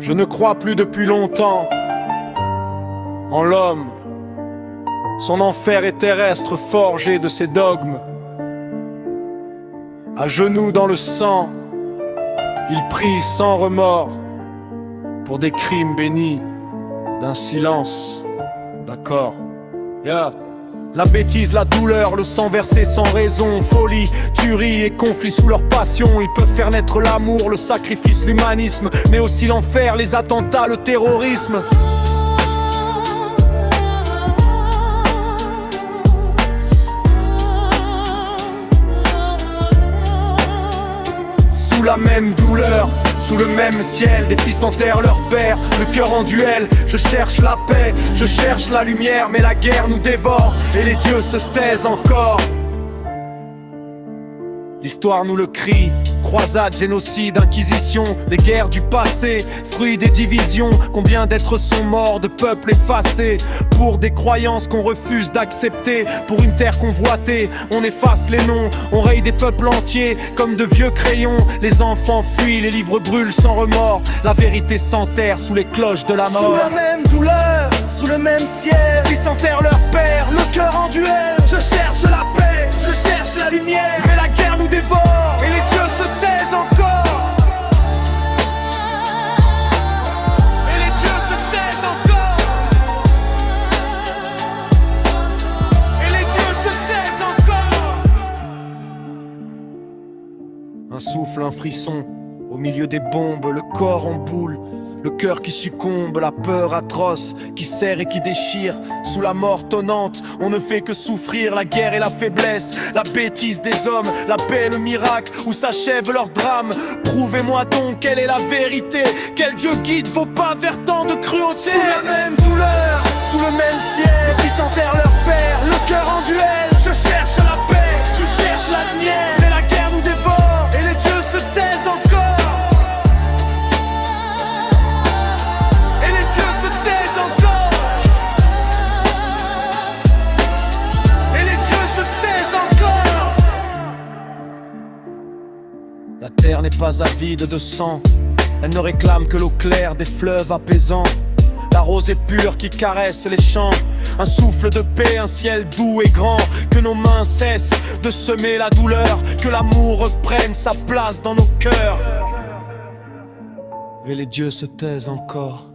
Je ne crois plus depuis longtemps en l'homme, son enfer est terrestre forgé de ses dogmes. À genoux dans le sang, il prie sans remords pour des crimes bénis d'un silence d'accord. La bêtise, la douleur, le sang versé sans raison, folie, tuerie et conflit sous leur passion. Ils peuvent faire naître l'amour, le sacrifice, l'humanisme, mais aussi l'enfer, les attentats, le terrorisme. Sous la même douleur, sous le même ciel, des fils enterrent leur père, le cœur en duel. Je cherche la paix, je cherche la lumière, mais la guerre nous dévore et les dieux se taisent encore. L'histoire nous le crie, croisade, génocide, inquisition, les guerres du passé, fruit des divisions. Combien d'êtres sont morts, de peuples effacés, pour des croyances qu'on refuse d'accepter, pour une terre convoitée. On efface les noms, on raye des peuples entiers comme de vieux crayons. Les enfants fuient, les livres brûlent sans remords, la vérité s'enterre sous les cloches de la mort. Sous la même douleur, sous le même ciel, les fils enterrent leur père, le cœur en duel. je cherche la paix, je cherche la lumière, Mais la guerre nous dévore et les dieux se taisent encore. et les dieux se taisent encore. Et les dieux se taisent encore. Un souffle, un frisson, au milieu des bombes, le corps en boule, le cœur qui succombe, la peur atroce qui serre et qui déchire. Sous la mort tonnante, on ne fait que souffrir. La guerre et la faiblesse, la bêtise des hommes, la paix, le miracle où s'achève leur drame. Prouvez-moi donc quelle est la vérité. Quel Dieu guide vos pas vers tant de cruauté. Sous la même douleur, sous le même ciel, Les fils enterrent leur père, le cœur en duel. je cherche la paix, je cherche la lumière, Mais la guerre nous dévore et les dieux se taisent encore. et les dieux se taisent encore. Et les dieux se taisent encore. La terre n'est pas avide de sang, elle ne réclame que l'eau claire des fleuves apaisants. La rosée pure qui caresse les champs, un souffle de paix, un ciel doux et grand. Que nos mains cessent de semer la douleur, que l'amour reprenne sa place dans nos cœurs. Et les dieux se taisent encore.